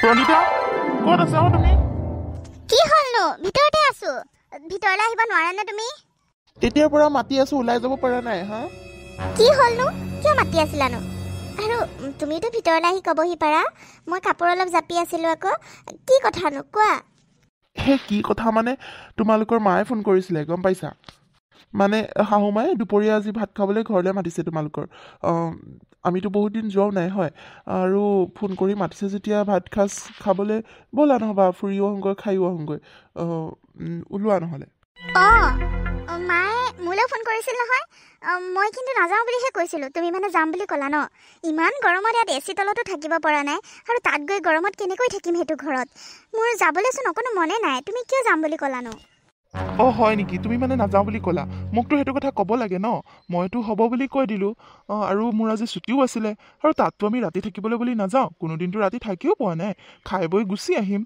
প্ৰণীতা ক'ত আছা তুমি? কি হলনো? ভিতৰতে আছো। ভিতৰলৈ আহিব নোৱাৰা নে তুমি? তেতিয়াৰ পৰা মাতি আছো, ওলাই যাব পৰা নাই। হা কি হলনো? কিয় মাতি আছিলানো? আৰু তুমিতো ভিতৰলৈ আহি ক'বহি পাৰা। মই কাপোৰ অলপ জাপি আছিলো আকৌ। কি কথানো কোৱা? সেই কি কথা মানে, তোমালোকৰ মায়ে ফোন কৰিছিলে, গম পাইছা? মানে শাহু মায়ে দুপৰীয়া আজি ভাত খাবলৈ ঘৰলৈ মাতিছে তোমালোকৰ। আমিতো বহুত দিন যোৱাও নাই হয়, আৰু ফোন কৰি মাতিছে যেতিয়া ভাত সাজ খাবলৈ ব'লা নহ'বা, ফুৰিও আহোঁগৈ খাইও আহোঁগৈ। ওলোৱা নহ'লে। মায়ে মোলৈ ফোন কৰিছিল নহয়। মই কিন্তু নাযাওঁ বুলিহে কৈছিলোঁ। তুমি মানে যাম বুলি ক'লা ন? ইমান গৰমত ইয়াত এচি তলতো থাকিব পৰা নাই, আৰু তাত গৈ গৰমত কেনেকৈ থাকিম সেইটো ঘৰত? মোৰ যাবলৈচোন অকণো মনে নাই। তুমি কিয় যাম বুলি ক'লানো? হয় নেকি? তুমি মানে নাযাওঁ বুলি ক'লা? মোকতো সেইটো কথা ক'ব লাগে ন? মইতো হ'ব বুলি কৈ দিলোঁ। আৰু মোৰ আজি ছুটিও আছিলে, আৰু তাততো আমি ৰাতি থাকিবলৈ বুলি নাযাওঁ। কোনোদিনটো ৰাতি থাকিও পোৱা নাই। খাই বৈ গুচি আহিম।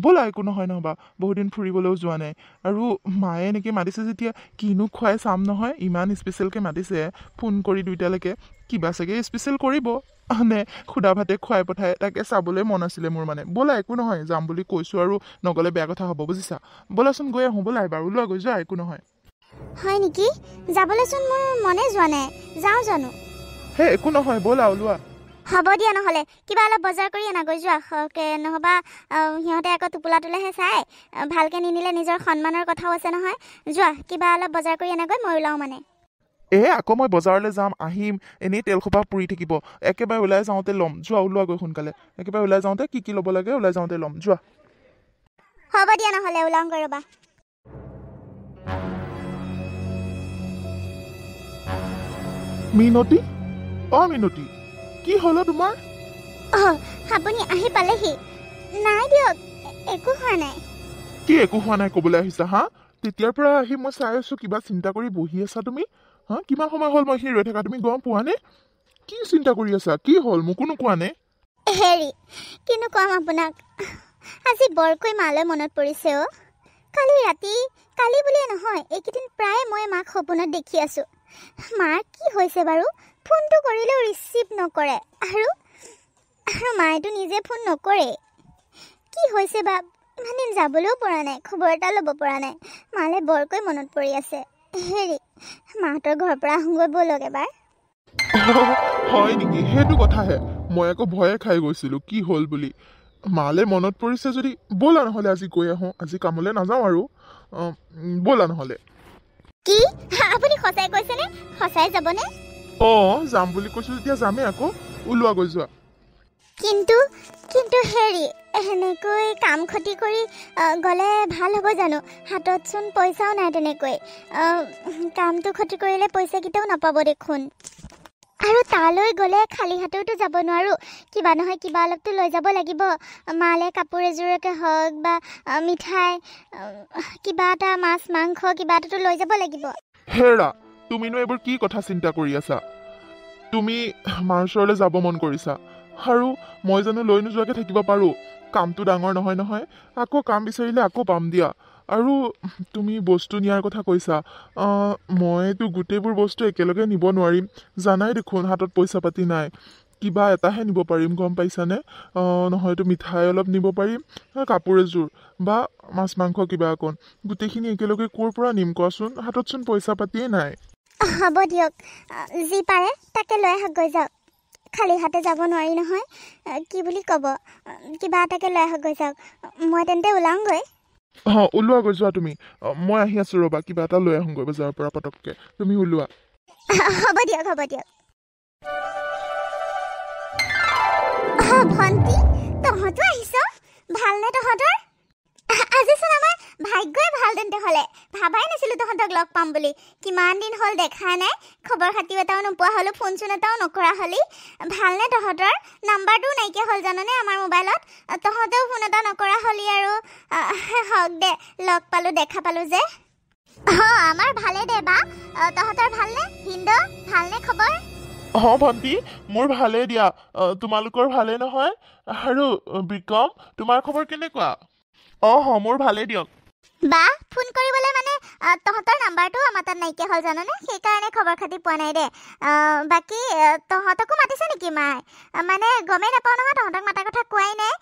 ব'লা, একো নহয় নহ'বা। বহুত দিন ফুৰিবলৈও যোৱা নাই। আৰু মায়ে এনেকৈ মাতিছে যেতিয়া কিনো খুৱাই চাম নহয়। ইমান স্পেচিয়েলকৈ মাতিছে, ফোন কৰি দুইটালৈকে। কিবা চাগে স্পেচিয়েল কৰিব নে সুদা ভাতে খুৱাই পঠাই, তাকে চাবলৈ মন আছিলে মোৰ মানে। ব'লা, একো নহয়। যাম বুলি কৈছোঁ আৰু নগ'লে বেয়া কথা হ'ব, বুজিছা? ব'লাচোন গৈ আহোঁ। ব'লা এবাৰ ওলোৱা, গৈ যোৱা, একো নহয়। হয় নেকি? যাবলৈচোন মোৰ মনে যোৱা নাই। যাওঁ জানো? হে একো নহয়, ব'লা ওলোৱা। হ'ব দিয়া নহ'লে। কিবা অলপ বজাৰ কৰি আনাগৈ যোৱা। নহ'বা সিহঁতে আকৌ টোপোলা তোলেহে চাই। ভালকৈ নিনিলে নিজৰ সন্মানৰ কথাও আছে নহয়। যোৱা, কিবা অলপ বজাৰ কৰি আনাগৈ, মই ওলাওঁ মানে। আকৌ মই বজাৰলৈ যাম, আহিম, এনেই তেলসোপা পুৰি থাকিব। একেবাৰে ওলাই যাওঁতে ল'ম। যোৱা, ওলোৱা গৈ সোনকালে। একেবাৰে ওলাই যাওঁতে কি ল'ব লাগে ওলাই যাওঁতে ল'ম। যোৱা। হ'ব দিয়া নহ'লে, ওলাওঁগৈ ৰ'বা। মিনতি, মিনতি, কি হ'ল তোমাৰ? আপুনি আহি পালেহি? নাই দিয়ক, একো হোৱা নাই। কি একো হোৱা নাই ক'বলৈ আহিছা? হা, তেতিয়াৰ পৰা আহি মই চাই আছো, কিবা চিন্তা কৰি বহি আছা তুমি। হা, কিমান সময় হ'ল মই এইখিনি ৰৈ থাকা, তুমি গম পোৱা নে? কি চিন্তা কৰি আছা? কি হ'ল মোকো নোকোৱা নে? হেৰি, কিনো ক'ম আপোনাক। আজি বৰকৈ মালৈ মনত পৰিছে অ'। কালি বুলিয়ে নহয়, এইকেইদিন প্ৰায় মই মাক সপোনত দেখি আছোঁ। মাৰ কি হৈছে বাৰু? ফোনটো কৰিলেও ৰিচিভ নকৰে, আৰু মায়েতো নিজে ফোন নকৰে। কি হৈছে বা? ইমান দিন যাবলৈও পৰা নাই, খবৰ এটা ল'ব পৰা নাই। মালে বৰকৈ মনত পৰি আছে। হেৰি, মাহঁতৰ ঘৰৰ পৰা আহোঁগৈ ব'লক এবাৰ। হয় নেকি? সেইটো কথাহে। মই আকৌ ভয়ে খাই গৈছিলোঁ কি হ'ল বুলি। মালে মনত পৰিছে যদি ব'লা নহ'লে আজি গৈ আহোঁ। আজি কামলৈ নাযাওঁ আৰু। ব'লা নহ'লে। কি? আপুনি সঁচাই কৈছেনে? সঁচাই যাবনে? যাম বুলি কৈছোঁ যেতিয়া যামেই আকৌ। ওলোৱা, গৈ যোৱা। কিন্তু হেৰি, সেনেকৈ কাম ক্ষতি কৰি গ'লে ভাল হ'ব জানো? হাততচোন পইচাও নাই তেনেকৈ। কামটো ক্ষতি কৰিলে পইচাকেইটাও নাপাব দেখোন। আৰু তালৈ গ'লে খালী হাতেওতো যাব নোৱাৰোঁ। কিবা নহয় কিবা অলপতো লৈ যাব লাগিব। মালে কাপোৰ এযোৰকে হওক বা মিঠাই, কিবা এটা, মাছ মাংস কিবা এটাতো লৈ যাব লাগিব। হেৰা, তুমিনো এইবোৰ কি কথা চিন্তা কৰি আছা? তুমি মাৰ ওচৰলৈ যাব মন কৰিছা, আৰু মই জানো লৈ নোযোৱাকৈ থাকিব পাৰোঁ? কামটো ডাঙৰ নহয় নহয়। আকৌ কাম বিচাৰিলে আকৌ পাম দিয়া। আৰু তুমি বস্তু নিয়াৰ কথা কৈছা। মইতো গোটেইবোৰ বস্তু একেলগে নিব নোৱাৰিম। জানাই দেখোন হাতত পইচা পাতি নাই। কিবা এটাহে নিব পাৰিম, গম পাইছানে? নহয়তো মিঠাই অলপ নিব পাৰিম, কাপোৰ এযোৰ বা মাছ মাংস কিবা অকণ। গোটেইখিনি একেলগে ক'ৰ পৰা নিম কোৱাচোন? হাততচোন পইচা পাতিয়ে নাই। হ'ব দিয়ক, যি পাৰে তাকে লৈ আহকগৈ, যাওক। খালী হাতে যাব নোৱাৰি নহয়। কি বুলি ক'ব? কিবা এটাকে লৈ আহকগৈ, যাওক। মই তেন্তে ওলাওঁগৈ। ওলোৱা, গৈ যোৱা তুমি। মই আহি আছোঁ ৰ'বা, কিবা এটা লৈ আহোঁগৈ বজাৰৰ পৰা পটককৈ। তুমি ওলোৱা। হ'ব দিয়ক। ভণ্টি, তহঁতো আহিছ? ভালনে তহঁতৰ? আজিচোন আমাৰ ভাগ্যই ভাল তেন্তে হ'লে। ভাবাই নাছিলোঁ তহঁতক লগ পাম বুলি। কিমান দিন হ'ল দেখাই নাই। খবৰ খাতিও এটাও নোপোৱা হ'লোঁ, ফোন চোন এটাও নকৰা হ'লি। ভালনে তহঁতৰ? নাম্বাৰটোও নাইকিয়া হ'ল জাননে আমাৰ মোবাইলত। তহঁতেও ফোন এটা নকৰা হ'লি, আৰু হওক দে, লগ পালোঁ, দেখা পালোঁ যে। আমাৰ ভালে দে বা। তহঁতৰ ভালনে? ভিনদেউ ভালনে খবৰ? ভণ্টি, মোৰ ভালেই দিয়া। তোমালোকৰ ভালেই নহয়? আৰু বিক্ৰম, তোমাৰ খবৰ কেনেকুৱা? মোৰ ভালেই দিয়ক। বা, ফোন কৰিবলৈ মানে তহঁতৰ নাম্বাৰটো আমাৰ তাত নাইকিয়া হ'ল জাননে, সেইকাৰণে খবৰ খাতি পোৱা নাই দে। বাকী তহঁতকো মাতিছে নেকি মায়ে? মানে গমেই নাপাওঁ নহয়, তহঁতক মাতাৰ কথা কোৱাই নাই।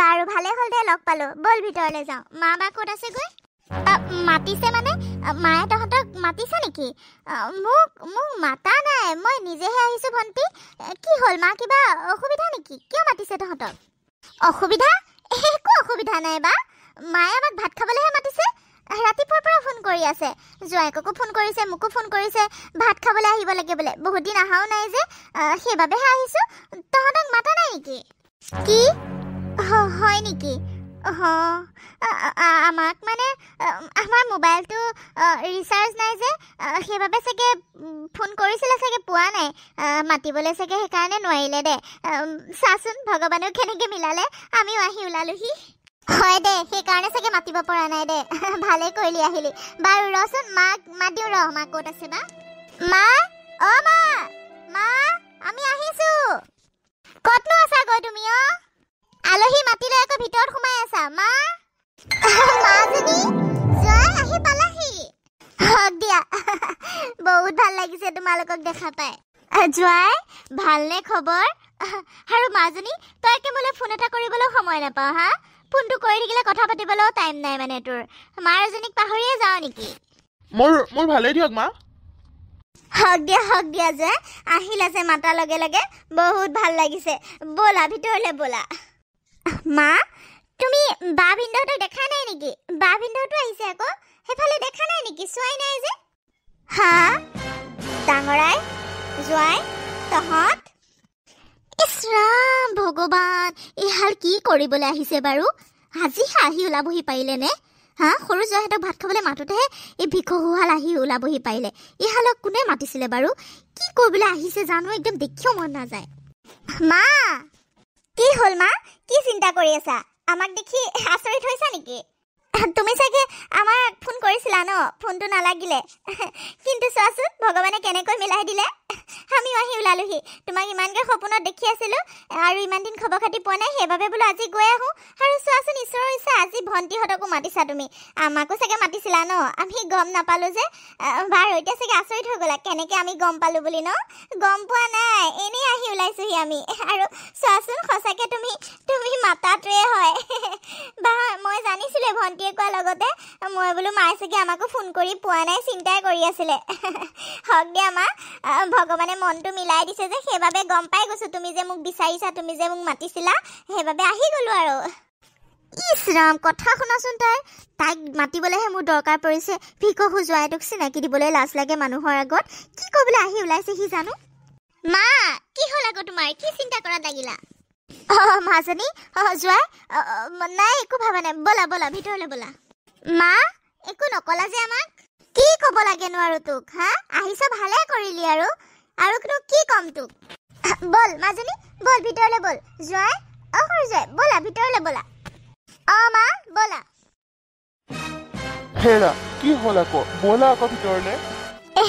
বাৰু ভালেই হ'ল দে, লগ পালোঁ। ব'ল ভিতৰলৈ যাওঁ। মা বা ক'ত আছেগৈ? মাতিছে মানে মায়ে তহঁতক মাতিছে নেকি? মোক মাতা নাই, মই নিজেহে আহিছোঁ। ভণ্টি কি হ'ল, মা কিবা অসুবিধা নেকি? কিয় মাতিছে তহঁতক? অসুবিধা? একো অসুবিধা নাই বা, মায়ে আমাক ভাত খাবলৈহে মাতিছে। ৰাতিপুৱাৰ পৰা ফোন কৰি আছে, জোৱাইককো ফোন কৰিছে, মোকো ফোন কৰিছে, ভাত খাবলৈ আহিব লাগে বোলে। বহুত দিন অহাও নাই যে, সেইবাবেহে আহিছোঁ। তহঁতক মাতা নাই নেকি? কি হয় নেকি? আমাক মানে আমাৰ মোবাইলটো ৰিচাৰ্জ নাই যে, সেইবাবে চাগে ফোন কৰিছিলে, চাগে পোৱা নাই। মাতিবলৈ চাগে সেইকাৰণে নোৱাৰিলে দে। চাচোন ভগৱানেও কেনেকৈ মিলালে, আমিও আহি ওলালোহি। হয় দে, সেইকাৰণে চাগে মাতিব পৰা নাই দে। ভালেই কৰিলি আহিলি। বাৰু ৰচোন, মাক মাত দিওঁ ৰ। মা ক'ত আছে বা? মা, মা, মা, আমি আহিছোঁ। ক'তনো আছাগৈ তুমি? আলহী মাতিলে আকৌ ভিতৰত সোমাই আছা। মা, মাজনী, জোৱাই আহি পালাহি। হওক দিয়া, বহুত ভাল লাগিছে তোমালোকক দেখা পাই। জোৱাই, ভালনে খবৰ? আৰু মাজনী, তই একে মোলৈ ফোন এটা কৰিবলৈও সময় নাপাওঁ হা? ফোনটো কৰি থাকিলে কথা পাতিবলৈও টাইম নাই মানে তোৰ। মাৰ এজনীক পাহৰিয়ে যাওঁ নেকি? মোৰ ভালেই দিয়ক মা। হওক দিয়া জোৱাই, আহিলা যে মাতাৰ লগে লগে বহুত ভাল লাগিছে। ব'লা ভিতৰলৈ ব'লা। মা, তুমি বা ভিনদেউহঁতক দেখা নাই নেকি? বা ভিনদেউতো আহিছে আকৌ, সেইফালে দেখা নাই নেকি? চোৱাই নাই যে। হা, ডাঙৰাই, জোৱাই, তহঁত? ইছ ৰাম ভগৱান, এইহাল কি কৰিবলৈ আহিছে বাৰু? আজিহে আহি ওলাবহি পাৰিলে নে? হা, সৰু জোৱাইহঁতক ভাত খাবলৈ মাতোতেহে এই ভিক্ষুহাল আহি ওলাবহি পাৰিলে। এইহালক কোনে মাতিছিলে বাৰু? কি কৰিবলৈ আহিছে জানো, একদম দেখিও মন নাযায়। মা, কি হ'ল মা? কি চিন্তা কৰি আছা? আমাক দেখি আচৰিত হৈছা নেকি? তুমি চাগে আমাক ফোন কৰিছিলা ন? ফোনটো নালাগিলে। কিন্তু চোৱাচোন ভগৱানে কেনেকৈ মিলাই দিলে, আমিও আহি ওলালোহি। তোমাক ইমানকৈ সপোনত দেখি আছিলোঁ আৰু ইমান দিন খবৰ খাতি পোৱা নাই, সেইবাবে বোলো আজি গৈ আহোঁ। আৰু চোৱাচোন ঈশ্বৰৰ ইচ্ছা, আজি ভণ্টিহঁতকো মাতিছা তুমি। আমাকো চাগে মাতিছিলা ন? আমি গম নাপালোঁ যে। বাৰু এতিয়া চাগে আচৰিত হৈ গ'লা কেনেকৈ আমি গম পালোঁ বুলি ন? গম পোৱা নাই, এনেই আহি ওলাইছোঁহি আমি। আৰু চোৱাচোন সঁচাকৈ তুমি মাতাটোৱে হয়। বা মই জানিছিলোঁ ভণ্টিয়ে কোৱাৰ লগতে, মই বোলো মায়ে চাগে আমাকো ফোন কৰি পোৱা নাই, চিন্তাই কৰি আছিলে। হওক দিয়া মা, ভগৱানে মনটো মিলাই দিছে যে, সেইবাবে গম পাই গৈছোঁ তুমি যে মোক বিচাৰিছা, তুমি যে মোক মাতিছিলা, সেইবাবে আহি গ'লোঁ আৰু। ইছ ৰাম, কথা শুনাচোন তাইক মাতিবলৈহে মোৰ দৰকাৰ পৰিছে। ভিক্ষু জোৱাইটোক চিনাকি দিবলৈ লাজ লাগে মানুহৰ আগত। কি কৰিবলৈ আহি ওলাইছে সি জানো? মা, কি হ'ল আকৌ তোমাৰ? কি চিন্তা কৰাত লাগিলা? মাজনী, জোৱাই, নাই একো ভাবা নাই। ব'লা ভিতৰলৈ ব'লা। মা, একো নকলা যে আমাক? কি ক'ব লাগেনো আৰু তোক? হা, আহিছ ভালে কৰিলি আৰুনো কি ক'ম তোক? ব'ল মাজনী, ব'ল ভিতৰলৈ ব'ল। জোৱাই, সৰু জোৱাই, ব'লা ভিতৰলৈ ব'লা। মা, ব'লা। হেৰা, কি হ'ল আকৌ? ব'লা আকৌ ভিতৰলৈ।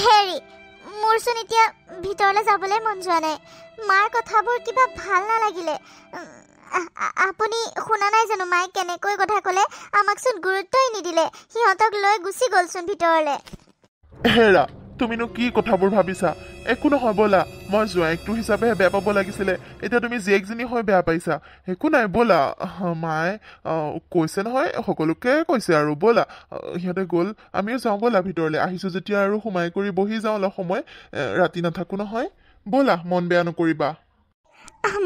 হেৰি, মোৰচোন এতিয়া ভিতৰলৈ যাবলৈ মন যোৱা নাই। মাৰ কথাবোৰ কিবা ভাল নালাগিলে। আপুনি শুনা নাই জানো মায়ে কেনেকৈ কথা ক'লে? আমাকচোন গুৰুত্বই নিদিলে, সিহঁতক লৈ গুচি গ'লচোন ভিতৰলৈ। হেৰা, তুমিনো কি কথাবোৰ ভাবিছা? একো নহয়, ব'লা। মই জোৱাইকটো হিচাপেহে বেয়া পাব লাগিছিলে, এতিয়া তুমি জীয়েকজনী হৈ বেয়া পাইছা। একো নাই, ব'লা। মায়ে কৈছে নহয়, সকলোকে কৈছে আৰু ব'লা। সিহঁতে গ'ল, আমিও যাওঁ ব'লা ভিতৰলৈ। আহিছোঁ যেতিয়া আৰু সোমাই কৰি বহি যাওঁ অলপ সময়, ৰাতি নাথাকোঁ নহয়। ব'লা, মন বেয়া নকৰিবা।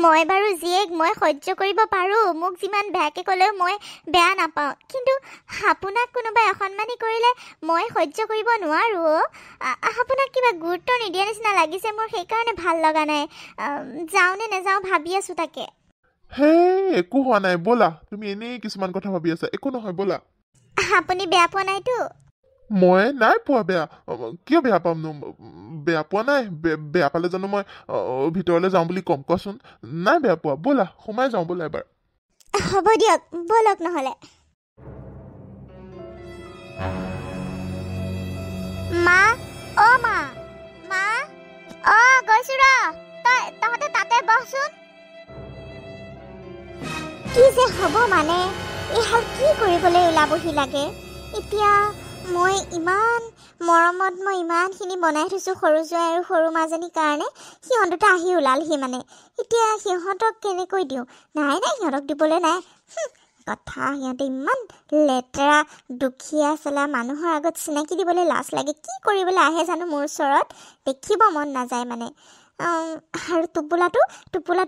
মই বাৰু জীয়েক, মই সহ্য কৰিব পাৰোঁ। মোক যিমান বেয়াকৈ ক'লেও মই বেয়া নাপাওঁ, কিন্তু আপোনাক কোনোবাই অসন্মানি কৰিলে মই সহ্য কৰিব নোৱাৰোঁ। আপোনাক কিবা গুৰুত্ব নিদিয়া নিচিনা লাগিছে মোৰ, সেইকাৰণে ভাল লগা নাই। যাওঁ নে নাযাওঁ ভাবি আছোঁ তাকে। একো হোৱা নাই, ব'লা। তুমি এনেই কিছুমান কথা ভাবি আছা, একো নহয়, ব'লা। আপুনি বেয়া পোৱা নাইতো? মই নাই পোৱা বেয়া। কিয় বেয়া পামনো? বেয়া পোৱা নাই। বেয়া পালে জানো মই ভিতৰলৈ যাওঁ বুলি ক'ম? কোৱাচোন। নাই বেয়া পোৱা, ব'লা সোমাই যাওঁ ব'লা এবাৰ। হ'ব দিয়ক, ব'লক নহ'লে। মা, মা, মা, গৈছোঁ ৰ। তহঁতে তাতে বহচোন। কি যে হ'ব মানে, এইহাল কি কৰিবলৈ ওলাবহি লাগে? এতিয়া মই ইমান মৰমত মই ইমানখিনি বনাই থৈছোঁ সৰু জোঁৱাই আৰু সৰু মাজনীৰ কাৰণে সিহঁত দুটা আহি ওলালহি মানে এতিয়া সিহঁতক কেনেকৈ দিওঁ নাই সিহঁতক দিবলৈ নাই কথা সিহঁতে ইমান লেতেৰা দুখীয়া চলা মানুহৰ আগত চিনাকি দিবলৈ লাজ লাগে কি কৰিবলৈ আহে জানো মোৰ ওচৰত দেখিব মন নাযায় মানে আৰু টোপোলাটো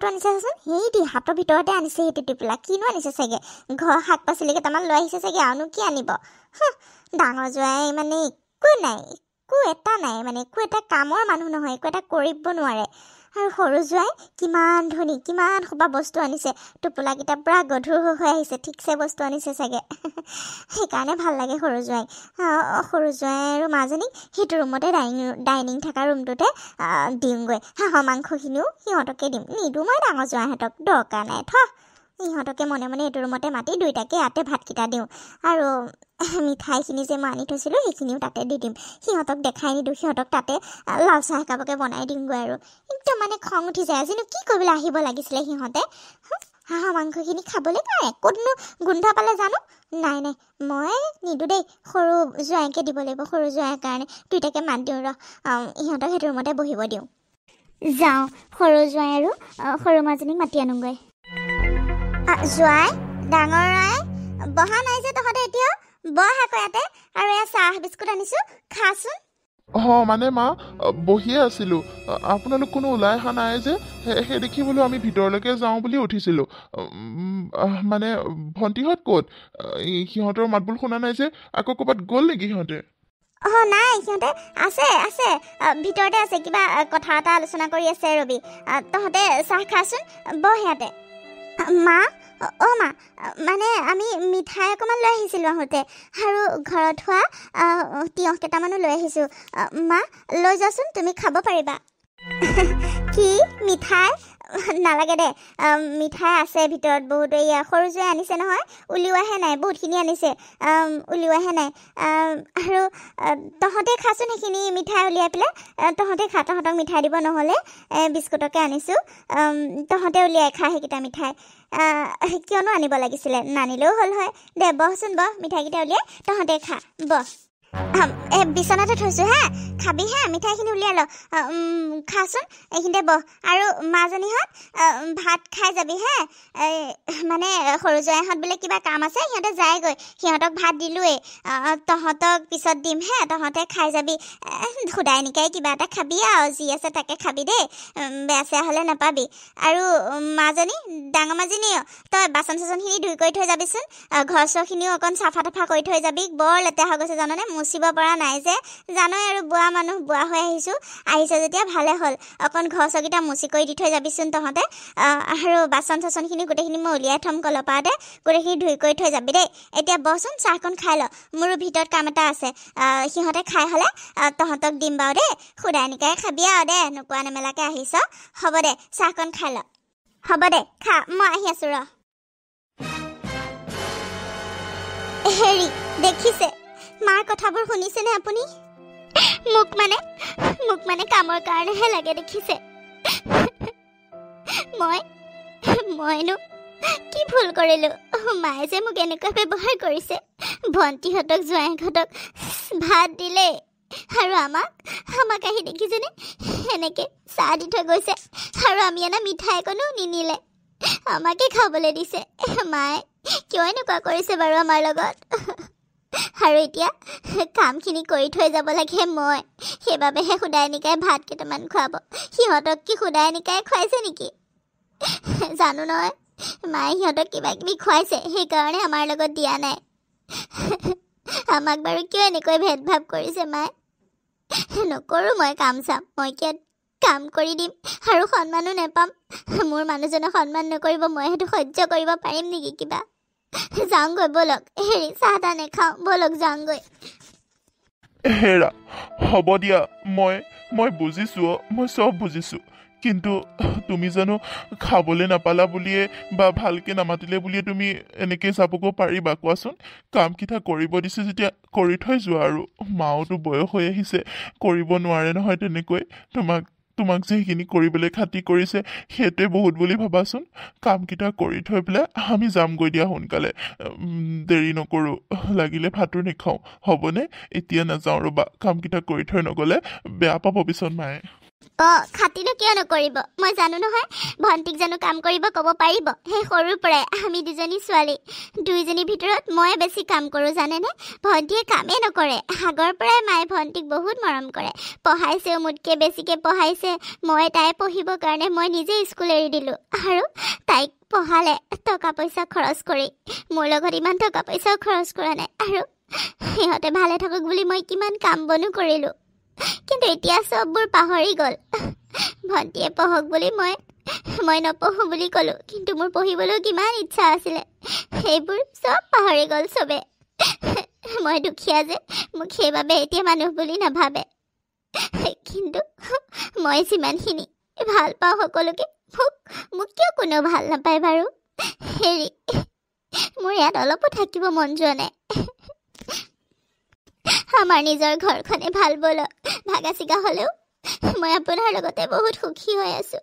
আনিছে চাচোন সেইটি হাতৰ ভিতৰতে আনিছে সেইটো টোপোলা কিনো আনিছে চাগে ঘৰ শাক পাচলি কেইটামান লৈ আহিছে চাগে আৰুনো কি আনিব ডাঙৰ জোঁৱাই মানে একো নাই একো এটা নাই মানে একো এটা কামৰ মানুহ নহয় একো এটা কৰিব নোৱাৰে আৰু সৰু জোঁৱাই কিমান ধনী কিমান সোপা বস্তু আনিছে টোপোলাকেইটা পূৰা গধুৰ হৈ আহিছে ঠিকছে বস্তু আনিছে চাগে সেইকাৰণে ভাল লাগে সৰু জোঁৱাই আৰু মাজনীক সেইটো ৰুমতে ডাইনিং থকা ৰুমটোতে দিওঁগৈ হাঁহৰ মাংসখিনিও সিহঁতকে দিম নিদিওঁ মই ডাঙৰ জোঁৱাইহঁতক দৰকাৰ নাই ইহঁতকে মনে মনে এইটো ৰুমতে মাতি দুইটাকে ইয়াতে ভাতকেইটা দিওঁ আৰু মিঠাইখিনি যে মই আনি থৈছিলোঁ সেইখিনিও তাতে দি দিম সিহঁতক দেখাই নিদিওঁ সিহঁতক তাতে লাল চাহ একাপকে বনাই দিমগৈ আৰু একদম মানে খং উঠি যায় আজিনো কি কৰিবলৈ আহিব লাগিছিলে সিহঁতে হাঁহৰ মাংসখিনি খাবলৈ পাৰে ক'তনো গোন্ধ পালে জানো নাই মই নিদিওঁ দেই সৰু জোঁৱাইকে দিব লাগিব সৰু জোঁৱাইৰ কাৰণে দুইটাকে মাত দিওঁ ইহঁতক সেইটো ৰুমতে বহিব দিওঁ যাওঁ সৰু জোঁৱাই আৰু সৰু মাজনীক মাতি আনোগৈ জোঁৱাই ডাঙৰ আই বহা নাই যে তহঁতে এতিয়াও বহ আকৌ ইয়াতে আৰু এয়া চাহ বিস্কুট আনিছোঁ খাচোন মানে মা বহিয়ে আছিলোঁ আপোনালোক কোনো ওলাই অহা নাই যে সেই দেখি বোলো আমি ভিতৰলৈকে যাওঁ বুলি উঠিছিলোঁ মানে ভণ্টিহঁত ক'ত সিহঁতৰ মাতবোল শুনা নাই যে আকৌ ক'ৰবাত গ'ল নেকি সিহঁতে নাই সিহঁতে আছে ভিতৰতে আছে কিবা কথা এটা আলোচনা কৰি আছে ৰবি তহঁতে চাহ খাচোন বহ ইয়াতে মা মা মানে আমি মিঠাই অকণমান লৈ আহিছিলোঁ আহোঁতে আৰু ঘৰত হোৱা তিয়ঁহ কেইটামানো লৈ আহিছোঁ মা লৈ যোৱাচোন তুমি খাব পাৰিবা কি মিঠাই নালাগে দে মিঠাই আছে ভিতৰত বহুত এয়া সৰু জোঁৱাই আনিছে নহয় উলিওৱাহে নাই বহুতখিনি আনিছে উলিওৱাহে নাই আৰু তহঁতে খাচোন সেইখিনি মিঠাই উলিয়াই পেলাই তহঁতে খা তহঁতক মিঠাই দিব নহ'লে বিস্কুটকে আনিছোঁ তহঁতে উলিয়াই খা সেইকেইটা মিঠাই কিয়নো আনিব লাগিছিলে নানিলেও হ'ল হয় দে বহচোন বহ মিঠাইকেইটা উলিয়াই তহঁতে খা বহ বিচনাতে থৈছোঁ হা খাবি হা মিঠাইখিনি উলিয়াই ল খাচোন এইখিনিতে বহ আৰু মাজনীহঁত ভাত খাই যাবি হে মানে সৰু জোঁৱাইহঁত বোলে কিবা কাম আছে সিহঁতে যায়গৈ সিহঁতক ভাত দিলোঁৱেই তহঁতক পিছত দিম হে তহঁতে খাই যাবি সুদাই নিকাই কিবা এটা খাবি আৰু যি আছে তাকে খাবি দেই বেয়া চেয়া হ'লে নাপাবি আৰু মাজনী ডাঙৰ মাজনীও তই বাচন চাচনখিনি ধুই কৰি থৈ যাবিচোন ঘৰ চৰখিনিও অকণ চাফা তাফা কৰি থৈ যাবি বৰ লেতেৰা হৈ গৈছে জাননে মুচিব পৰা নাই যে জানই আৰু বুঢ়া মানুহ বুঢ়া হৈ আহিছে যেতিয়া ভালে হ'ল অকণ ঘৰ চৰকেইটা মুচি কৰি দি থৈ যাবিচোন তহঁতে আৰু বাচন চাচনখিনি গোটেইখিনি মই উলিয়াই থ'ম কলপাৰতে গোটেইখিনি ধুই কৰি থৈ যাবি দেই এতিয়া বহচোন চাহকণ খাই ল মোৰো ভিতৰত কাম এটা আছে সিহঁতে খাই হ'লে তহঁতক দিম বাৰু দেই সুদাই নিকাই খাবি আৰু দে নোকোৱা নেমেলাকৈ আহিছ হ'ব দে চাহকণ খাই ল হ'ব দে খা মই আহি আছোঁ হেৰি দেখিছে মাৰ কথাবোৰ শুনিছেনে আপুনি মোক মানে কামৰ কাৰণেহে লাগে দেখিছে মইনো কি ভুল কৰিলোঁ মায়ে যে মোক এনেকুৱা ব্যৱহাৰ কৰিছে ভণ্টিহঁতক জোঁৱাইহঁতক ভাত দিলে আৰু আমাক আহি দেখিছেনে এনেকৈ চাহ দি থৈ গৈছে আৰু আমি এনে মিঠাই অকণো নিনিলে আমাকে খাবলৈ দিছে মায়ে কিয় এনেকুৱা কৰিছে বাৰু আমাৰ লগত আৰু এতিয়া কামখিনি কৰি থৈ যাব লাগে মই সেইবাবেহে সুদাই নিকাই ভাত কেইটামান খুৱাব সিহঁতক কি সুদাই নিকাই খুৱাইছে নেকি জানো নহয় মায়ে সিহঁতক কিবা কিবি খুৱাইছে সেইকাৰণে আমাৰ লগত দিয়া নাই আমাক বাৰু কিয় এনেকৈ ভেদভাৱ কৰিছে মায়ে নকৰোঁ মই কাম চাম মই কিয় কাম কৰি দিম আৰু সন্মানো নেপাম মোৰ মানুহজনে সন্মান নকৰিব মই সেইটো সহ্য কৰিব পাৰিম নেকি কিবা যাওঁগৈ ব'লক হেৰি চাহ তাহ নেখাওঁ ব'লক যাওঁগৈ হেৰা হ'ব দিয়া মই বুজিছোঁ মই চব বুজিছোঁ কিন্তু তুমি জানো খাবলৈ নাপালা বুলিয়ে বা ভালকৈ নামাতিলে বুলিয়ে তুমি এনেকৈ যাবগৈ পাৰিবা কোৱাচোন কামকেইটা কৰিব দিছে যেতিয়া কৰি থৈ যোৱা আৰু মাওতো বয়স হৈ আহিছে কৰিব নোৱাৰে নহয় তেনেকৈ তোমাক তোমাক যে সেইখিনি কৰিবলৈ খাতি কৰিছে সেইটোৱে বহুত বুলি ভাবাচোন কামকেইটা কৰি থৈ পেলাই আমি যামগৈ দিয়া সোনকালে দেৰি নকৰোঁ লাগিলে ভাতো নেখাওঁ হ'বনে এতিয়া নাযাওঁ ৰ'বা কামকেইটা কৰি থৈ নগ'লে বেয়া পাব পিছত মায়ে খাতিনো কিয় নকৰিব মই জানো নহয় ভণ্টিক জানো কাম কৰিব ক'ব পাৰিব সেই সৰুৰ পৰাই আমি দুজনী ছোৱালী দুইজনীৰ ভিতৰত মই বেছি কাম কৰোঁ জানেনে ভণ্টিয়ে কামেই নকৰে আগৰ পৰাই মায়ে ভণ্টিক বহুত মৰম কৰে পঢ়াইছেও মোতকৈ বেছিকৈ পঢ়াইছে মই তাই পঢ়িবৰ কাৰণে মই নিজে স্কুল এৰি দিলোঁ আৰু তাইক পঢ়ালে টকা পইচা খৰচ কৰি মোৰ লগত ইমান টকা পইচাও খৰচ কৰা নাই আৰু সিহঁতে ভালে থাকক বুলি মই কিমান কাম বনো কৰিলোঁ কিন্তু এতিয়া চববোৰ পাহৰি গ'ল ভণ্টিয়ে পঢ়ক বুলি মই নপঢ়োঁ বুলি ক'লোঁ কিন্তু মোৰ পঢ়িবলৈও কিমান ইচ্ছা আছিলে সেইবোৰ চব পাহৰি গ'ল চবে মই দুখীয়া যে মোক সেইবাবে এতিয়া মানুহ বুলি নাভাবে কিন্তু মই যিমানখিনি ভাল পাওঁ সকলোকে মোক কিয় কোনেও ভাল নাপায় বাৰু হেৰি মোৰ ইয়াত অলপো থাকিব মন যোৱা নাই আমাৰ নিজৰ ঘৰখনে ভাল বলক ভাগা চিগা হ'লেও মই আপোনাৰ লগতে বহুত সুখী হৈ আছোঁ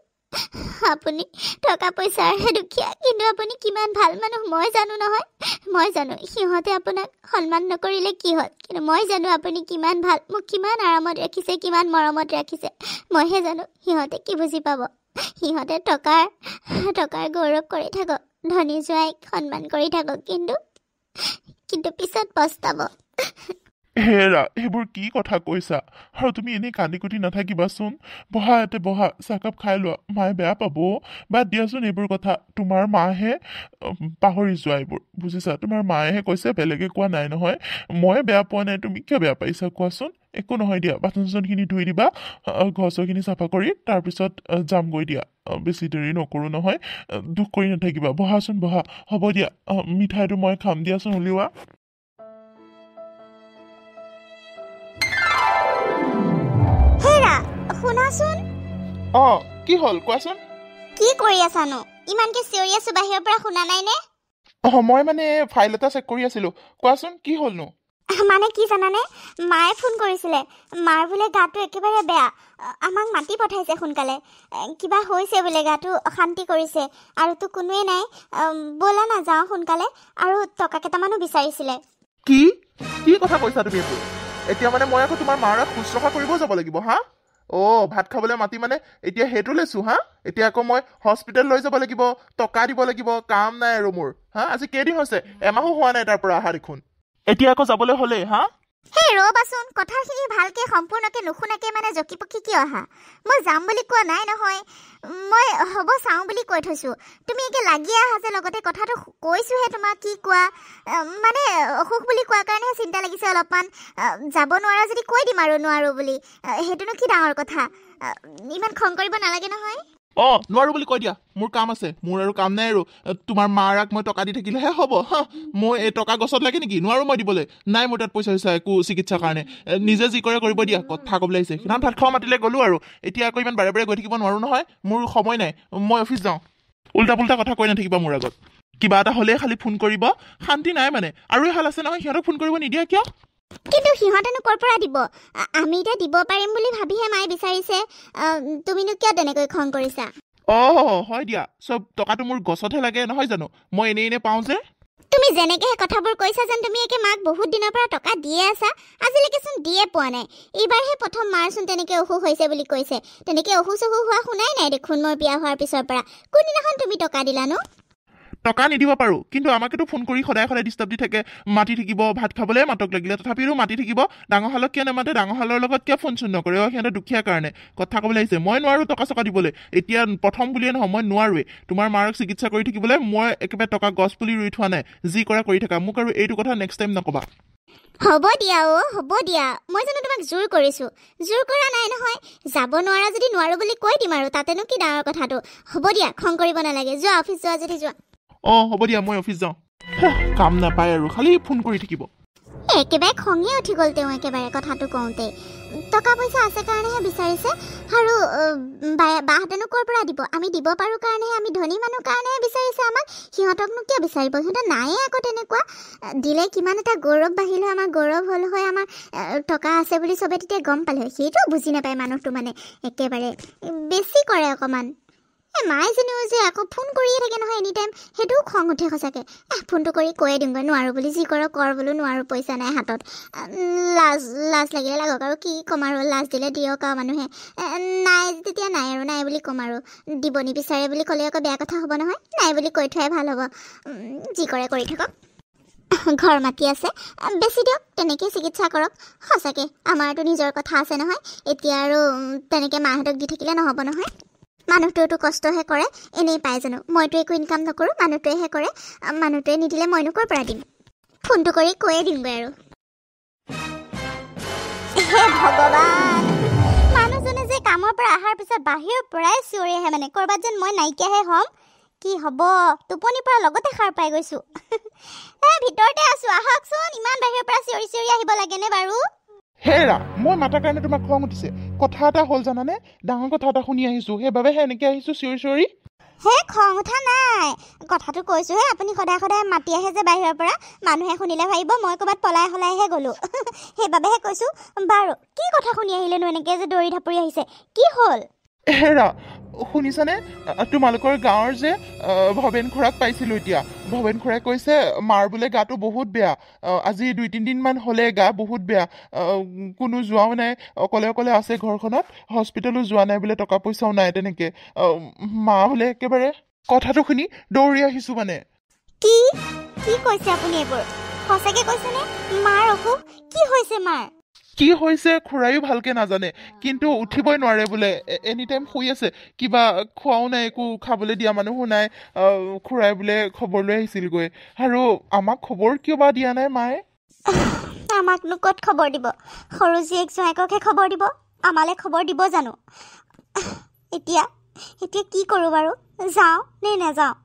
আপুনি টকা পইচাৰহে দুখীয়া কিন্তু আপুনি কিমান ভাল মানুহ মই জানো নহয় মই জানো সিহঁতে আপোনাক সন্মান নকৰিলে কি হ'ল কিন্তু মই জানো আপুনি কিমান ভাল মোক কিমান আৰামত ৰাখিছে কিমান মৰমত ৰাখিছে মইহে জানো সিহঁতে কি বুজি পাব সিহঁতে টকাৰ গৌৰৱ কৰি থাকক ধনী জোৱাইক সন্মান কৰি থাকক কিন্তু পিছত পস্তাব হেৰা সেইবোৰ কি কথা কৈছা আৰু তুমি এনেই কান্দি কুটি নাথাকিবাচোন বহা ইয়াতে বহা চাহকাপ খাই লোৱা মায়ে বেয়া পাব বাদ দিয়াচোন এইবোৰ কথা তোমাৰ মাহে পাহৰি যোৱা এইবোৰ বুজিছা তোমাৰ মায়েহে কৈছে বেলেগে কোৱা নাই নহয় মই বেয়া পোৱা নাই তুমি কিয় বেয়া পাইছা কোৱাচোন একো নহয় দিয়া বাচন চাচনখিনি ধুই দিবা ঘৰ চৰখিনি চাফা কৰি তাৰপিছত যামগৈ দিয়া বেছি দেৰি নকৰোঁ নহয় দুখ কৰি নাথাকিবা বহাচোন বহা হ'ব দিয়া মিঠাইটো মই খাম দিয়াচোন উলিওৱা শুনাচোন কি হ'ল কোৱাচোন কি কৰি আছানো ইমানকে চিঞৰি আছো বাহিৰৰ পৰা শুনা নাই নে মই মানে ফাইল এটা চেক কৰি আছিলোঁ কোৱাচোন কি হ'লনো মানে কি জানানে মায়ে ফোন কৰিছিলে মাৰ বোলে গাটো একেবাৰে বেয়া আমাক মাতি পঠাইছে সোনকালে কিবা হৈছে বোলে গাটো অশান্তি কৰিছে আৰুতো কোনোৱে নাই ব'লা নাযাওঁ সোনকালে আৰু টকা কেইটামানো বিচাৰিছিলে কি কথা কৈছা তুমি এইবোৰ এতিয়া মানে মই আকৌ তোমাৰ মাৰ শুশ্ৰূষা কৰিব যাব লাগিব হা ভাত খাবলৈ মাতি মানে এতিয়া সেইটো লৈছোঁ হা এতিয়া আকৌ মই হস্পিটেল লৈ যাব লাগিব টকা দিব লাগিব কাম নাই আৰু মোৰ হা আজি কেইদিন হৈছে এমাহো হোৱা নাই তাৰ পৰা অহা দেখোন এতিয়া আকৌ যাবলৈ হ'লেই হা হেই ৰ'বাচোন কথাখিনি ভালকে সম্পূৰ্ণকে নুশুনাকে মানে জকি পকি কিয় অহা মই যাম বুলি কোৱা নাই নহয় মই হ'ব চাওঁ বুলি কৈ থৈছোঁ তুমি একে লাগি আহা যে লগতে কথাটো কৈছোঁহে তোমাক কি কোৱা মানে অসুখ বুলি কোৱাৰ কাৰণেহে চিন্তা লাগিছে অলপমান যাব নোৱাৰা যদি কৈ দিম আৰু নোৱাৰোঁ বুলি সেইটোনো কি ডাঙৰ কথা ইমান খং কৰিব নালাগে নহয় নোৱাৰো বুলি কৈ দিয়া মোৰ কাম আছে মোৰ আৰু কাম নাই আৰু তোমাৰ মাৰাক মই টকা দি থাকিলেহে হ'ব হা মই এই টকা গছত লাগে নেকি নোৱাৰো মই দিবলৈ নাই মোৰ তাত পইচা হৈছে একো চিকিৎসাৰ কাৰণে নিজে যি কৰে কৰিব দিয়া কথা ক'বলৈ আহিছে সিমান ভাত খাব মাতিলে গ'লোঁ আৰু এতিয়া আকৌ ইমান বাৰে বাৰে গৈ থাকিব নোৱাৰো নহয় মোৰ সময় নাই মই অফিচ যাওঁ উল্টা পুল্টা কথা কৈ নাথাকিবা মোৰ আগত কিবা এটা হ'লেই খালি ফোন কৰিব শান্তি নাই মানে আৰু এহাল আছে নহয় সিহঁতক ফোন কৰিব নিদিয়া কিয় কিন্তু সিহঁতেনো ক'ৰ পৰা দিব আমি এতিয়া দিব পাৰিম বুলি ভাবিহে মায়ে বিচাৰিছে তুমিনো কিয় তেনেকৈ খং কৰিছা হয় দিয়া চব টকাটো মোৰ গছতহে লাগে নহয় জানো মই এনেই পাওঁ যে তুমি যেনেকে কথাবোৰ কৈছা যেন তুমি একে মাক বহুত দিনৰ পৰা টকা দিয়ে আছা আজিলৈকেচোন দিয়ে পোৱা নাই এইবাৰহে প্ৰথম মাৰচোন তেনেকৈ অসুখ হৈছে বুলি কৈছে তেনেকৈ অসুখ চসুখ হোৱা শুনাই নাই দেখোন মই বিয়া হোৱাৰ পিছৰ পৰা কোনদিনাখন তুমি টকা দিলানো টকা নিদিব পাৰোঁ কিন্তু আমাকেতো ফোন কৰি সদায় ডিষ্টাৰ্ব দি থাকে মাতি থাকিব ভাত খাবলৈ মাতক লাগিলে তথাপিও মাতি থাকিব ডাঙৰ হালক কিয় নামাতে ডাঙৰ হালৰ লগত কিয় ফোন চোন নকৰে সিহঁতে দুখীয়া কাৰণে কথা ক'বলৈ আহিছে মই নোৱাৰোঁ টকা চকা দিবলৈ এতিয়া প্ৰথম বুলিয়ে নহয় মই নোৱাৰোৱেই তোমাৰ মাৰক চিকিৎসা কৰি থাকিবলৈ মই একেবাৰে টকা গছ পুলি ৰুই থোৱা নাই যি কৰা কৰি থাকা মোক আৰু এইটো কথা নেক্সট টাইম নক'বা হ'ব দিয়া হ'ব দিয়া মই জানো তোমাক জোৰ কৰিছোঁ জোৰ কৰা নাই নহয় যাব নোৱাৰা যদি নোৱাৰোঁ বুলি কৈ দিম আৰু তাতেনো কি ডাঙৰ কথাটো হ'ব দিয়া খং কৰিব নালাগে যোৱা অফিচ যোৱা যদি যোৱা হ'ব দিয়া মই অফিচ যাওঁ কাম নাপায় আৰু খালি ফোন কৰি থাকিব একেবাৰে খঙে উঠি গ'ল তেওঁ একেবাৰে কথাটো কওঁতে টকা পইচা আছে কাৰণেহে বিচাৰিছে আৰু বাহঁতেনো ক'ৰ পৰা দিব আমি দিব পাৰোঁ কাৰণেহে আমি ধনী মানুহ কাৰণেহে বিচাৰিছে আমাক সিহঁতকনো কিয় বিচাৰিব সিহঁতে নায়ে আকৌ তেনেকুৱা দিলে কিমান এটা গৌৰৱ বাঢ়িলে আমাৰ গৌৰৱ হ'ল হয় আমাৰ টকা আছে বুলি চবে তেতিয়া গম পালে হয় সেইটো বুজি নাপায় মানুহটো মানে একেবাৰে বেছি কৰে অকণমান মায়েজনীও যে আকৌ ফোন কৰিয়ে থাকে নহয় এনি টাইম সেইটোও খং উঠে সঁচাকৈ ফোনটো কৰি কৈয়ে দিওঁগৈ নোৱাৰোঁ বুলি যি কৰ বোলো নোৱাৰোঁ পইচা নাই হাতত লাজ লাগিলে লাগক আৰু কি ক'ম আৰু লাজ দিলে দিয়ক আৰু মানুহে নাই তেতিয়া নাই আৰু নাই বুলি ক'ম আৰু দিব নিবিচাৰে বুলি ক'লে আকৌ বেয়া কথা হ'ব নহয় নাই বুলি কৈ থোৱাই ভাল হ'ব যি কৰে কৰি থাকক ঘৰ মাতি আছে বেছি দিয়ক তেনেকৈ চিকিৎসা কৰক সঁচাকৈ আমাৰতো নিজৰ কথা আছে নহয় এতিয়া আৰু তেনেকৈ মাহঁতক দি থাকিলে নহ'ব নহয় মানুহটোৱেতো কষ্টহে কৰে এনেই পায় জানো মইতো একো ইনকাম নকৰোঁ মানুহটোৱেহে কৰে মানুহটোৱে নিদিলে মইনো ক'ৰ পৰা দিম ফোনটো কৰি কৈয়ে দিমগৈ আৰু হে ভগৱান মানুহজনে যে কামৰ পৰা অহাৰ পিছত বাহিৰৰ পৰাই চিঞৰি আহে মানে ক'ৰবাত যেন মই নাইকিয়াহে হ'ম কি হ'ব টোপনিৰ পৰা লগতে সাৰ পাই গৈছোঁ ভিতৰতে আছোঁ আহকচোন ইমান বাহিৰৰ পৰা চিঞৰি চিঞৰি আহিব লাগেনে বাৰু হেৰা মই মাতাৰ কাৰণে তোমাক খং উঠিছে কথা এটা হ'ল জানানে ডাঙৰ কথা এটা শুনি আহিছোঁ সেইবাবেহে এনেকৈ আহিছোঁ চিঞৰি চিঞৰি হে খং উঠা নাই কথাটো কৈছোঁহে আপুনি সদায় সদায় মাতি আহে যে বাহিৰৰ পৰা মানুহে শুনিলে ভাবিব মই ক'ৰবাত পলাই সলাইহে গ'লোঁ সেইবাবেহে কৈছোঁ বাৰু কি কথা শুনি আহিলেনো এনেকৈ যে দৌৰি ঢাপৰি আহিছে কি হ'ল হেৰা শুনিছানে তোমালোকৰ গাঁৱৰ যে ভৱেন খুৰাক পাইছিলোঁ এতিয়া ভৱেন খুৰাই কৈছে মাৰ বোলে গাটো বহুত বেয়া আজি 2-3 দিনমান হ'লে গা বহুত বেয়া কোনো যোৱাও নাই অকলে অকলে আছে ঘৰখনত হস্পিটেলো যোৱা নাই বোলে টকা পইচাও নাই তেনেকৈ মা বোলে একেবাৰে কথাটো শুনি দৌৰি আহিছোঁ মানে কি কি কৈছে আপুনি এইবোৰ সঁচাকৈ কৈছেনে মাৰ অসুখ কি হৈছে মাৰ কি হৈছে খুৰায়ো ভালকে নাজানে কিন্তু উঠিবই নোৱাৰে বোলে এনি টাইম শুই আছে কিবা খোৱাও নাই একো খাবলৈ দিয়া মানুহো নাই খুৰাই বোলে খবৰ লৈ আহিছিলগৈ আৰু আমাক খবৰ কিয় বা দিয়া নাই মায়ে আমাকনো ক'ত খবৰ দিব সৰু জীয়েক জোঁৱাইককহে খবৰ দিব আমালৈ খবৰ দিব জানো এতিয়া কি কৰোঁ বাৰু যাওঁ নে নাযাওঁ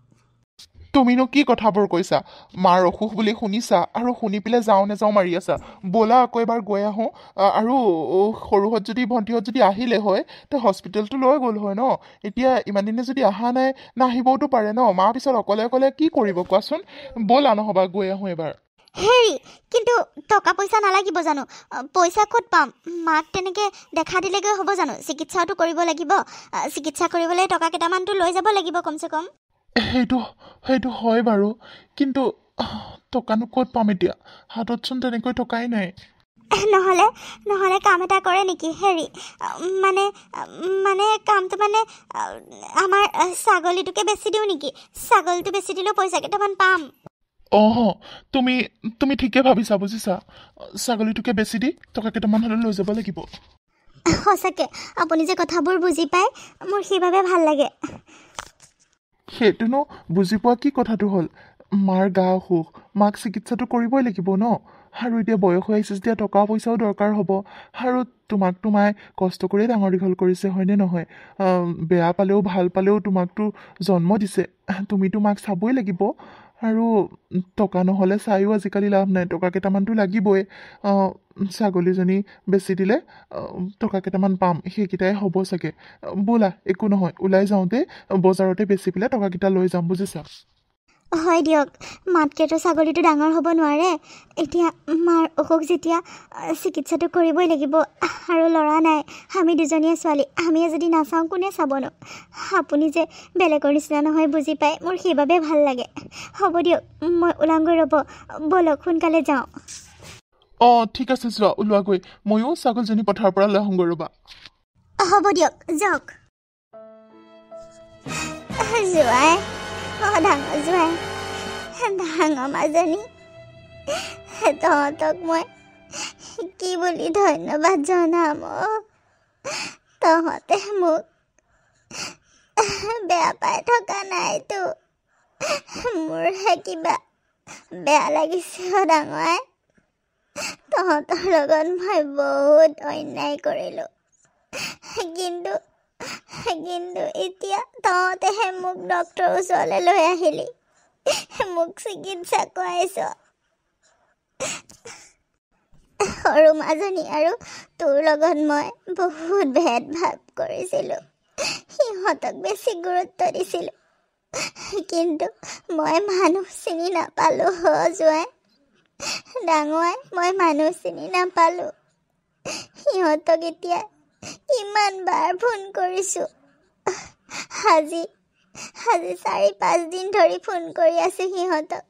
তুমিনো কি কথাবোৰ কৈছা মাৰ অসুখ বুলি শুনিছা আৰু শুনি পেলাই যাওঁ নাযাওঁ মাৰি আছা ব'লা আকৌ এবাৰ গৈ আহোঁ আৰু সৰুহঁত যদি ভণ্টিহঁত যদি আহিলে হয় তে হস্পিটেলটো লৈ গ'ল হয় ন এতিয়া ইমান দিনে যদি অহা নাই নাহিবওতো পাৰে ন মা পিছত অকলে অকলে কি কৰিব কোৱাচোন ব'লা নহ'বা গৈ আহোঁ এবাৰ হেৰি কিন্তু টকা পইচা নালাগিব জানো পইচা ক'ত পাম মাক তেনেকৈ দেখা দিলেগৈ হ'ব জানো চিকিৎসাটো কৰিব লাগিব চিকিৎসা কৰিবলৈ টকা কেইটামানটো লৈ যাব লাগিব কমচে কম সেইটো হয় বাৰু কিন্তু টকানো ক'ত পাম এতিয়া হাততচোন তেনেকৈ টকাই নাই নহ'লে কাম এটা কৰে নেকি হেৰি মানে কামটো মানে আমাৰ ছাগলীটোকে বেচি দিওঁ নেকি ছাগলীটো বেচি দিলেও পইচা কেইটামান পাম তুমি ঠিকে ভাবিছা বুজিছা ছাগলীটোকে বেচি দি টকা কেইটামান হ'লে লৈ যাব লাগিব সঁচাকৈ আপুনি যে কথাবোৰ বুজি পায় মোৰ সেইবাবে ভাল লাগে সেইটোনো বুজি পোৱা কি কথাটো হ'ল মাৰ গা অসুখ মাক চিকিৎসাটো কৰিবই লাগিব ন আৰু এতিয়া বয়স হৈ আহিছে যেতিয়া টকা পইচাও দৰকাৰ হ'ব আৰু তোমাকতো মায়ে কষ্ট কৰিয়ে ডাঙৰ দীঘল কৰিছে হয়নে নহয় বেয়া পালেও ভাল পালেও তোমাকতো জন্ম দিছে তুমিতো মাক চাবই লাগিব আৰু টকা নহ'লে চায়ো আজিকালি লাভ নাই টকা কেইটামানতো লাগিবই ছাগলীজনী বেচি দিলে টকা কেইটামান পাম সেইকেইটাই হ'ব চাগে ব'লা একো নহয় ওলাই যাওঁতে বজাৰতে বেচি পেলাই টকাকেইটা লৈ যাম বুজিছা হয় দিয়ক মাতকেতো ছাগলীটো ডাঙৰ হ'ব নোৱাৰে এতিয়া মাৰ অসুখ যেতিয়া চিকিৎসাটো কৰিবই লাগিব আৰু ল'ৰা নাই আমি দুজনীয়ে ছোৱালী আমিয়ে যদি নাচাওঁ কোনে চাবনো আপুনি যে বেলেগৰ নিচিনা নহয় বুজি পায় মোৰ সেইবাবে ভাল লাগে হ'ব দিয়ক মই ওলাওঁগৈ ৰ'ব ব'লক সোনকালে যাওঁ ঠিক আছে যোৱা ওলোৱাগৈ ময়ো ছাগলজনী পথাৰৰ পৰা লৈ আহোঁগৈ ৰ'বা হ'ব দিয়ক যাওক জোৱাই ডাঙৰ জোৱাই ডাঙৰ মাজনী তহঁতক মই কি বুলি ধন্যবাদ জনাম তহঁতে মোক বেয়া পাই থকা নাইতো মোৰহে কিবা বেয়া লাগিছে ডাঙৰ তহঁতৰ লগত মই বহুত অন্যায় কৰিলোঁ কিন্তু এতিয়া তহঁতেহে মোক ডক্টৰৰ ওচৰলৈ লৈ আহিলি মোক চিকিৎসা কৰাইছ সৰু মাজনী আৰু তোৰ লগত মই বহুত ভেদভাৱ কৰিছিলোঁ। সিহঁতক বেছি গুৰুত্ব দিছিলোঁ, কিন্তু মই মানুহ চিনি নাপালোঁ। জোঁৱাই ডাঙৰ, মই মানুহ চিনি নাপালোঁ। সিহঁতক এতিয়া কিমান বাৰ ফোন কৰিছোঁ। আজি 4-5 দিন ধৰি ফোন কৰি আছোঁ সিহঁতক,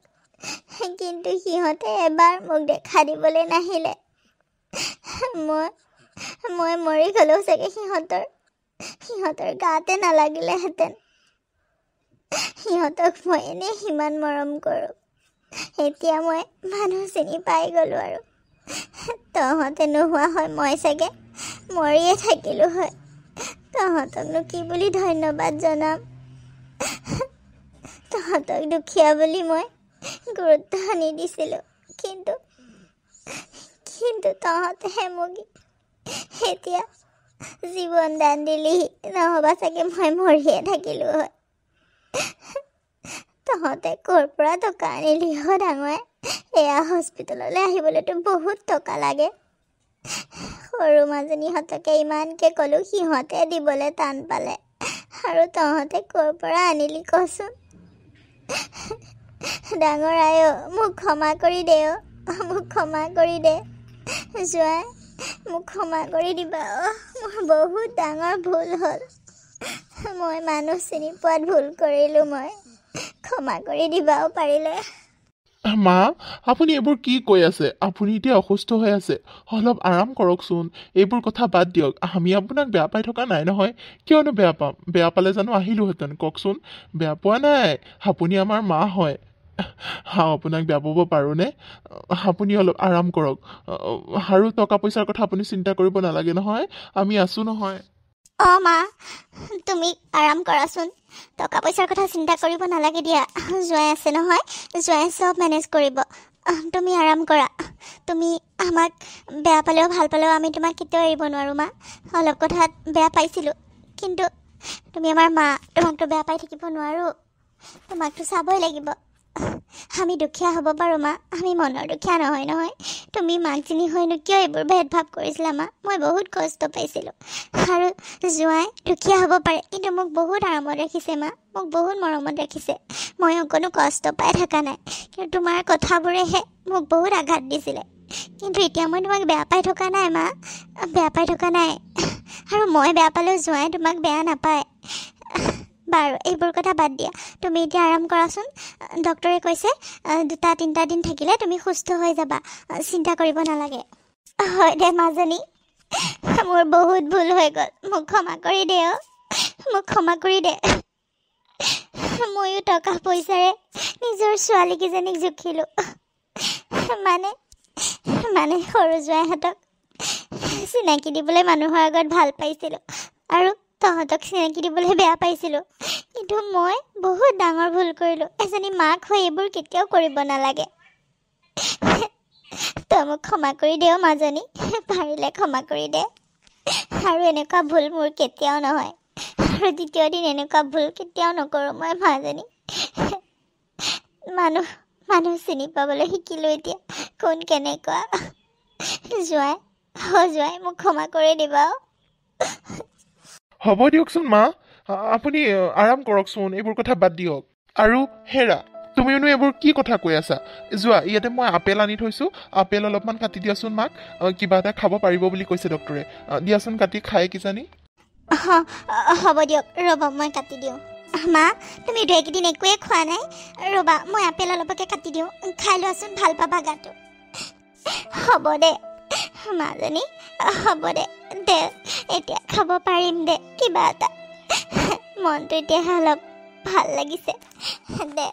কিন্তু সিহঁতে এবাৰ মোক দেখা দিবলৈ নাহিলে। মই মৰি গ'লেও চাগে সিহঁতৰ গাতে নালাগিলেহেঁতেন। সিহঁতক মই এনেই সিমান মৰম কৰোঁ। এতিয়া মই মানুহ চিনি পাই গ'লোঁ আৰু তহঁতে নোহোৱা হয় মই চাগে মৰিয়ে থাকিলোঁ হয়। তহঁতকনো কি বুলি ধন্যবাদ জনাম। তহঁতক দুখীয়া বুলি মই গুৰুত্ব নিদিছিলোঁ, কিন্তু তহঁতেহে মোক এতিয়া জীৱন দান দিলিহি। নহ'বা চাগে মই মৰিয়ে থাকিলোঁ হয়। তহঁতে ক'ৰ পৰা টকা আনিলি ডাঙৰ? এয়া হস্পিটেললৈ আহিবলৈতো বহুত টকা লাগে। সৰু মাজনীহঁতকে ইমানকৈ ক'লোঁ, সিহঁতে দিবলৈ টান পালে, আৰু তহঁতে ক'ৰ পৰা আনিলি কচোন? ডাঙৰ আই, মোক ক্ষমা কৰি দে, মোক ক্ষমা কৰি দে। জোঁৱাই মোক ক্ষমা কৰি দিবা। মোৰ বহুত ডাঙৰ ভুল হ'ল। মই মানুহ চিনি পোৱাত ভুল কৰিলোঁ। মই ক্ষমা কৰি দিবাও পাৰিলে। মা, আপুনি এইবোৰ কি কৈ আছে? আপুনি এতিয়া অসুস্থ হৈ আছে, অলপ আৰাম কৰকচোন। এইবোৰ কথা বাদ দিয়ক। আমি আপোনাক বেয়া পাই থকা নাই নহয়। কিয়নো বেয়া পাম? বেয়া পালে জানো আহিলোহেঁতেন? কওকচোন। বেয়া পোৱা নাই, আপুনি আমাৰ মা হয়। আপোনাক বেয়া পাব পাৰোঁনে? আপুনি অলপ আৰাম কৰক, আৰু টকা পইচাৰ কথা আপুনি চিন্তা কৰিব নালাগে নহয়। আমি আছোঁ নহয়। মা, তুমি আৰাম কৰাচোন। টকা পইচাৰ কথা চিন্তা কৰিব নালাগে দিয়া। জোঁৱাই আছে নহয়, জোঁৱাই চব মেনেজ কৰিব। তুমি আৰাম কৰা। তুমি আমাক বেয়া পালেও ভাল পালেও আমি তোমাক কেতিয়াও এৰিব নোৱাৰোঁ মা। অলপ কথাত বেয়া পাইছিলোঁ, কিন্তু তুমি আমাৰ মা, তোমাকতো বেয়া পাই থাকিব নোৱাৰোঁ। তোমাকতো চাবই লাগিব। আমি দুখীয়া হ'ব পাৰোঁ মা, আমি মনৰ দুখীয়া নহয়। তুমি মাকজনী হয়নো কিয় এইবোৰ ভেদভাৱ কৰিছিলা মা? মই বহুত কষ্ট পাইছিলোঁ। আৰু জোঁৱাই দুখীয়া হ'ব পাৰে, কিন্তু মোক বহুত আৰামত ৰাখিছে মা, মোক বহুত মৰমত ৰাখিছে। মই অকণো কষ্ট পাই থকা নাই, কিন্তু তোমাৰ কথাবোৰেহে মোক বহুত আঘাত দিছিলে। কিন্তু এতিয়া মই তোমাক বেয়া পাই থকা নাই মা, বেয়া পাই থকা নাই। আৰু মই বেয়া পালেও জোঁৱাই তোমাক বেয়া নাপায়। বাৰু এইবোৰ কথা বাদ দিয়া, তুমি এতিয়া আৰাম কৰাচোন। ডক্টৰে কৈছে 2-3 দিন থাকিলে তুমি সুস্থ হৈ যাবা, চিন্তা কৰিব নালাগে। হয় দে মাজনী, মোৰ বহুত ভুল হৈ গ'ল। মোক ক্ষমা কৰি দে, মোক ক্ষমা কৰি দে। ময়ো টকা পইচাৰে নিজৰ ছোৱালীকেইজনীক জুখিলোঁ, মানে সৰু জোঁৱাইহঁতক চিনাকি দিবলৈ মানুহৰ আগত ভাল পাইছিলোঁ, আৰু তহঁতক চিনাকি দিবলৈ বেয়া পাইছিলোঁ। কিন্তু মই বহুত ডাঙৰ ভুল কৰিলোঁ। এজনী মাক হৈ এইবোৰ কেতিয়াও কৰিব নালাগে। তই মোক ক্ষমা কৰি দে মাজনী, পাৰিলে ক্ষমা কৰি দে। আৰু এনেকুৱা ভুল মোৰ কেতিয়াও নহয়, আৰু দ্বিতীয় দিন এনেকুৱা ভুল কেতিয়াও নকৰোঁ মই মাজনী। মানুহ চিনি পাবলৈ শিকিলোঁ এতিয়া, কোন কেনেকুৱা। জোঁৱাই মোক ক্ষমা কৰি দিবা। হ'ব দিয়কচোন মা, আপুনি আৰাম কৰকচোন। এইবোৰ কথা বাদ দিয়ক। আৰু হেৰা, তুমিনো এইবোৰ কি কথা কৈ আছা? যোৱা, ইয়াতে মই আপেল আনি থৈছোঁ, আপেল অলপমান কাটি দিয়াচোন মাক। কিবা এটা খাব পাৰিব বুলি কৈছে ডক্টৰে। দিয়াচোন, কাটি খায় কিজানি। হ'ব দিয়ক, ৰ'ব মই কাটি দিওঁ। মা, তুমিতো এইকেইদিন একোৱে খোৱা নাই। ৰ'বা, মই আপেল অলপকে কাটি দিওঁ, খাই লোৱাচোন, ভাল পাবা গাটো। হ'ব দে মাজনী, হ'ব দে, এতিয়া খাব পাৰিম দে কিবা এটা। মনটো এতিয়া অলপ ভাল লাগিছে দে।